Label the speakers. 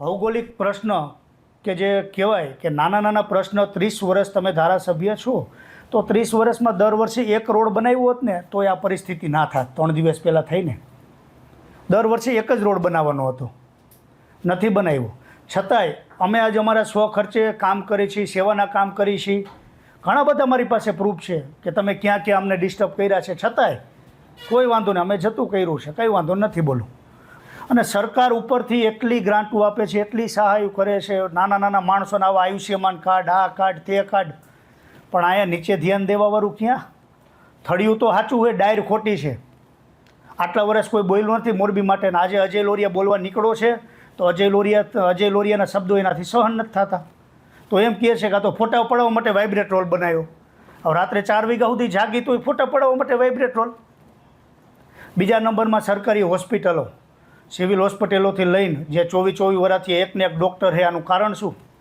Speaker 1: ભૌગોલિક પ્રશ્ન કે જે કહેવાય કે નાના નાના પ્રશ્ન 30 વર્ષ તમે ધારાસભ્ય છો તો 30 વર્ષમાં દર વર્ષે એક રોડ બનાવ્યો હોત ને તો આ પરિસ્થિતિ ના થાત. 3 દિવસ પહેલાં થઈને દર વર્ષે એક જ રોડ બનાવવાનો હતો, નથી બનાવ્યો. છતાંય અમે આજે અમારા સ્વખર્ચે કામ કરીએ છીએ, સેવાના કામ કરીએ છીએ. ઘણા બધા મારી પાસે પ્રૂફ છે કે તમે ક્યાં ક્યાં અમને ડિસ્ટર્બ કર્યા છે, છતાંય કોઈ વાંધો નહીં, અમે જતું કર્યું છે, કંઈ વાંધો નથી બોલું. અને સરકાર ઉપરથી એટલી ગ્રાન્ટો આપે છે, એટલી સહાય કરે છે નાના નાના માણસોને, આવા આયુષ્યમાન કાર્ડ, આ કાર્ડ, તે કાર્ડ, પણ અહીંયા નીચે ધ્યાન દેવાવાળું ક્યાં? થળિયું તો સાચું હોય, ડાયર ખોટી છે. આટલા વર્ષ કોઈ બોલ્યું નથી મોરબી માટે, ને આજે અજય લોરિયા બોલવા નીકળો છે તો અજય લોરિયાના શબ્દો એનાથી સહન નથી થતા. તો એમ કહે છે કે આ તો ફોટા પડાવવા માટે વાઇબ્રેટ રોલ બનાવ્યો. હવે રાત્રે 4 વાગ્યા સુધી જાગી તો ફોટા પડાવવા માટે વાઇબ્રેટ રોલ. બીજા નંબરમાં સરકારી હોસ્પિટલો, સિવિલ હોસ્પિટલોથી લઈને જે 24 વર્ષથી એકને એક ડૉક્ટર છે, આનું કારણ શું?